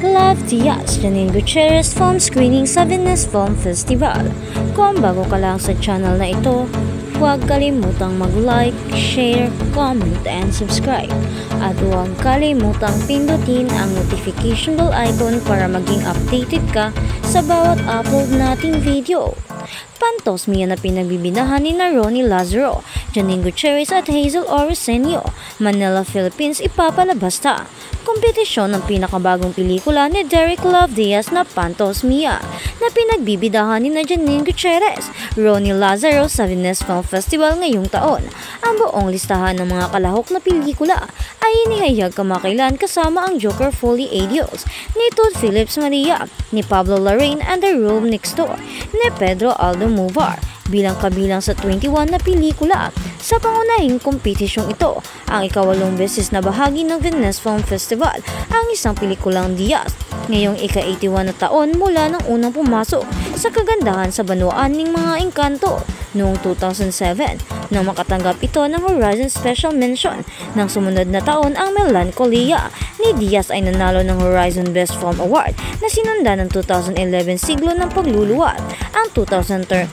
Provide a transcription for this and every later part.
Love Diaz, Janine Gutierrez Film Screening sa Venice Film Festival. Kung bago ka lang sa channel na ito, huwag kalimutang mag-like, share, comment, and subscribe. At huwag kalimutang pindutin ang notification bell icon para maging updated ka sa bawat upload nating video. Pantosmia na pinagbibinahan ni Ronnie Lazaro, Janine Gutierrez at Hazel Orisenio, Manila, Philippines ipapalabas na. Kompetisyon ng pinakabagong pelikula ni Derek Love Diaz na Pantosmia na pinagbibidahan ni Janine Gutierrez, Ronnie Lazaro sa Venice Film Festival ngayong taon. Ang buong listahan ng mga kalahok na pelikula ay inihayag kamakailan kasama ang Joker Fully Adios ni Todd Phillips Maria, ni Pablo Larraín and The Room Next Door ni Pedro Almodovar bilang kabilang sa 21 na pelikula. Sa pangunahing kompetisyong ito, ang ika-8 beses na bahagi ng Venice Film Festival ang isang pelikulang Diaz ngayong ika-81 na taon mula nang unang pumasok sa kagandahan sa banwaan ng mga engkanto noong 2007 nang makatanggap ito ng Horizon Special Mention. Nang sumunod na taon ang Melancholia ni Diaz ay nanalo ng Horizon Best Film Award na sinundan ng 2011 Siglo ng Pagluluwat, ang 2013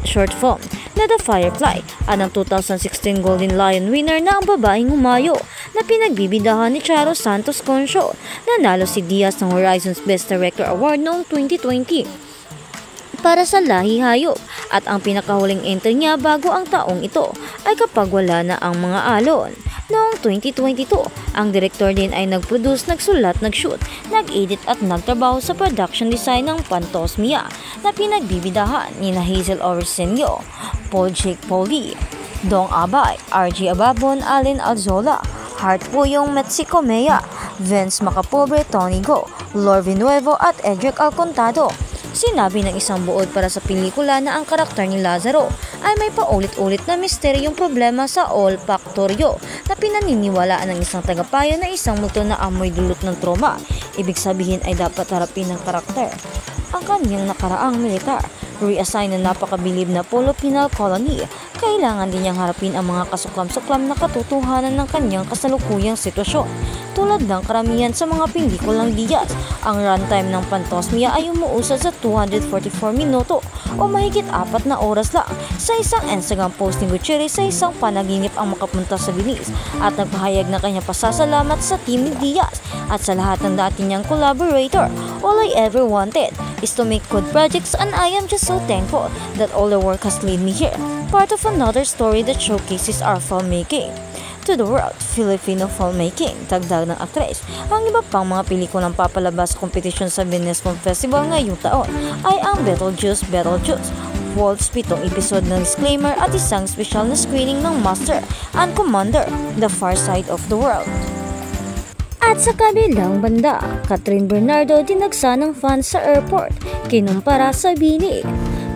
short film na The Firefly at ang 2016 Golden Lion winner na Ang Babaeng Humayo na pinagbibidahan ni Charo Santos Concho. Nanalo si Diaz ng Horizon's Best Director Award noong 2020 para sa Lahi Hayop at ang pinakahuling entry niya bago ang taong ito ay kapag wala na ang mga alon. Noong 2022, ang direktor din ay nag-produce, nagsulat, nag-shoot, nag-edit at nagtrabaho sa production design ng Pantosmia na pinagbibidahan ni Hazel Orisenio, Paul Jake Pauli, Dong Abay, RG Ababon, Allen Alzola, Heart Puyong, Mexico Mea, Vince Macapobre, Tony Go, Lor Vinuevo at Edric Alcontado. Sinabi ng isang buod para sa pelikula na ang karakter ni Lazaro ay may paulit-ulit na misteryong problema sa olfaktoryo na pinaniniwalaan ng isang tagapayo na isang multo na amoy dulot ng trauma. Ibig sabihin ay dapat harapin ng karakter ang kanyang nakaraang militar. Reassign na napakabilib na Polo Penal Colony, kailangan din niyang harapin ang mga kasuklam-suklam na katotohanan ng kanyang kasalukuyang sitwasyon. Tulad ng karamihan sa mga pelikulang Diaz, ang runtime ng Pantosmia ay umuusad sa 244 minuto o mahigit 4 na oras lang. Sa isang Instagram post ni Gutierrez sa isang panaginip ang makapunta sa Venice at nagpahayag na kanyang pasasalamat sa team ni Diaz at sa lahat ng dati niyang collaborator. All I ever wanted is to make good projects and I am just so thankful that all the work has led me here. Part of another story that showcases our filmmaking to the world, Filipino filmmaking. Dagdag ng aktres, ang iba pang mga pelikulang papalabas sa kompetisyon sa Venice Film Festival ngayong taon ay ang Beetlejuice, Waltz 7 episode ng Disclaimer at isang special na screening ng Master and Commander, The Far Side of the World. At sa kabilang banda, Catherine Bernardo dinagsa ng fans sa airport, kinumpara sa binig.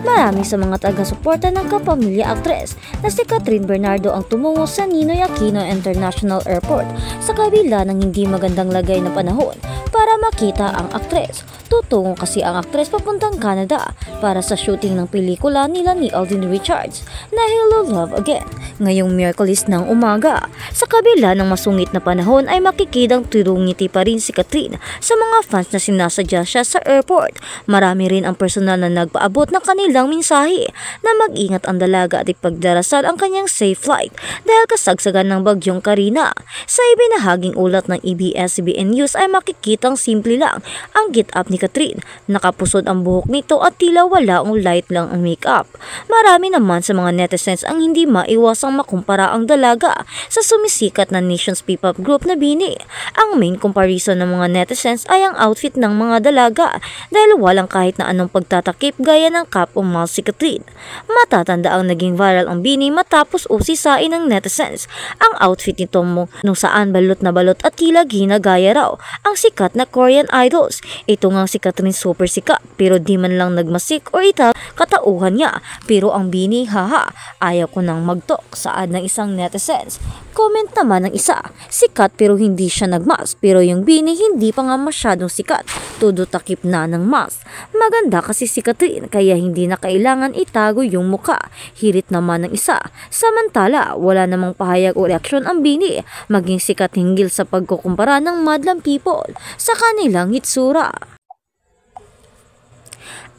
Marami sa mga taga-suporta ng kapamilya aktres na si Catherine Bernardo ang tumungo sa Ninoy Aquino International Airport sa kabila ng hindi magandang lagay na panahon para makita ang aktres. Tutungo kasi ang aktres papuntang Canada para sa shooting ng pelikula nila ni Alden Richards na Hello Love Again ngayong Miyerkules ng umaga. Sa kabila ng masungit na panahon ay makikidang tirong-ngiti pa rin si Catherine sa mga fans na sinasadya siya sa airport. Marami rin ang personal na nagpaabot ng kanilang mensahe na mag-ingat ang dalaga at ipagdarasal ang kanyang safe flight dahil kasagsagan ng bagyong Karina. Sa ibinahaging ulat ng ABS-CBN News ay makikitang simple lang ang get-up ni Catherine. Nakapusod ang buhok nito at tila wala ang light lang ang makeup. Marami naman sa mga netizens ang hindi maiwasang makumpara ang dalaga sa sumisikat na Nations P-pop group na BINI. Ang main comparison ng mga netizens ay ang outfit ng mga dalaga dahil walang kahit na anong pagtatakip gaya ng cap o mal si Catherine. Matatanda ang naging viral ang BINI matapos usisain ng netizens ang outfit nito mo nung saan balot na balot at tila ginagaya raw ang sikat na Korean idols. Ito nga si Catherine super sikat pero di man lang nagmasik o ita katauhan niya. Pero ang BINI, haha, ayaw ko nang magtok, saad ng isang netizens. Comment naman ng isa, sikat pero hindi siya nagmask pero yung BINI hindi pa nga masyadong sikat, todo takip na ng mask. Maganda kasi si Catherine kaya hindi na kailangan itago yung muka, hirit naman ng isa. Samantala, wala namang pahayag o reaksyon ang BINI maging sikat hinggil sa pagkukumpara ng madlang people sa kanilang hitsura.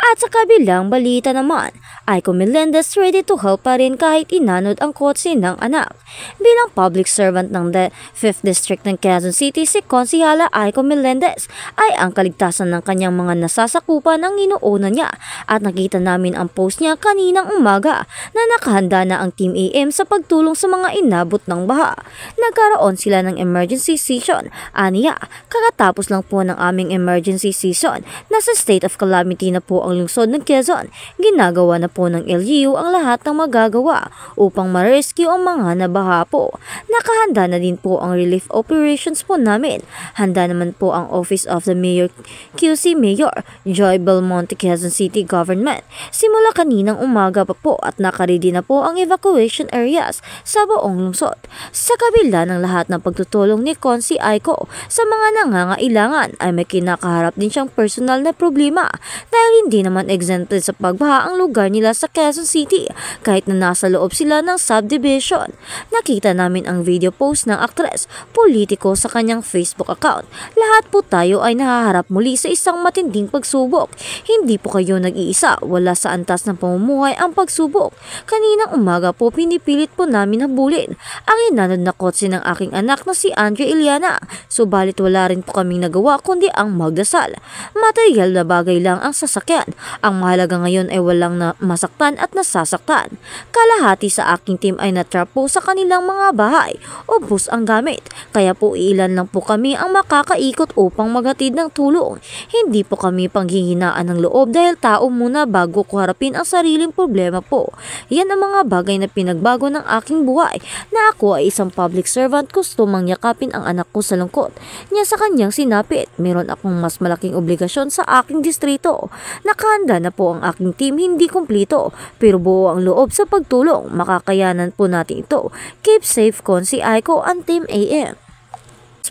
At sa kabilang balita naman, Aiko Melendez ready to help pa rin kahit inanod ang kotse ng anak. Bilang public servant ng 5th District ng Quezon City, si Konsihala Aiko Melendez ay ang kaligtasan ng kanyang mga nasasakupan ng inuuna niya at nakita namin ang post niya kaninang umaga na nakahanda na ang Team AM sa pagtulong sa mga inabot ng baha. Nagkaroon sila ng emergency season. Aniya, kakatapos lang po ng aming emergency season. Nasa state of calamity na po ang lungsod ng Quezon. Ginagawa na po ng LGU ang lahat ng magagawa upang ma-rescue ang mga nabaha po. Nakahanda na din po ang relief operations po namin. Handa naman po ang Office of the Mayor QC Mayor Joy Belmonte Quezon City Government. Simula kaninang umaga pa po at nakaredy na po ang evacuation areas sa buong lungsod. Sa kabila ng lahat ng pagtutulong ni Konsi Aiko sa mga nangangailangan ay may kinakaharap din siyang personal na problema dahil hindi naman exempted sa pagbaha ang lugar nila sa Quezon City kahit na nasa loob sila ng subdivision. Nakita namin ang video post ng aktres, politiko sa kanyang Facebook account. Lahat po tayo ay nahaharap muli sa isang matinding pagsubok. Hindi po kayo nag-iisa, wala sa antas ng pamumuhay ang pagsubok. Kaninang umaga po pinipilit po namin habulin ang inanod na kotse ng aking anak na si Andre Iliana. Subalit wala rin po kaming nagawa kundi ang magdasal. Material na bagay lang ang sasakyan. Ang mahalaga ngayon ay walang masaktan at nasasaktan. Kalahati sa aking team ay natrap po sa kanilang mga bahay. Ubos ang gamit. Kaya po ilan lang po kami ang makakaikot upang maghatid ng tulong. Hindi po kami panghihinaan ng loob dahil tao muna bago ko harapin ang sariling problema po. Yan ang mga bagay na pinagbago ng aking buhay. Na ako ay isang public servant, gusto mang yakapin ang anak ko sa lungkot niya sa kanyang sinapit. Meron akong mas malaking obligasyon sa aking distrito. Nakahanda na po ang aking team, hindi kumplito pero buo ang loob sa pagtulong. Makakayanan po natin ito. Keep safe, Konsi Aiko and Team AM.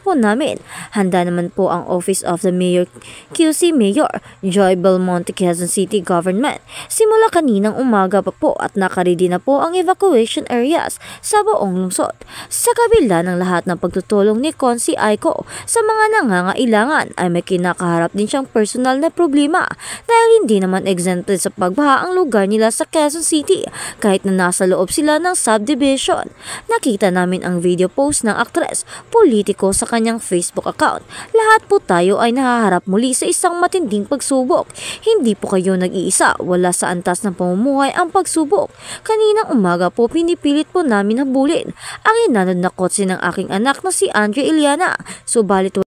Po namin. Handa naman po ang Office of the Mayor QC Mayor Joy Belmonte Quezon City Government. Simula kaninang umaga pa po at nakaredy na po ang evacuation areas sa buong lungsod. Sa kabila ng lahat ng pagtutulong ni Konsi Aiko sa mga nangangailangan ay may kinakaharap din siyang personal na problema dahil hindi naman exempted sa pagbaha ang lugar nila sa Quezon City kahit na nasa loob sila ng subdivision. Nakita namin ang video post ng aktres, politiko sa kanyang Facebook account. Lahat po tayo ay nahaharap muli sa isang matinding pagsubok. Hindi po kayo nag-iisa, wala sa antas ng pamumuhay ang pagsubok. Kaninang umaga po pinipilit po namin habulin ang inanod na kotse ng aking anak na si Andre Iliana. Subalit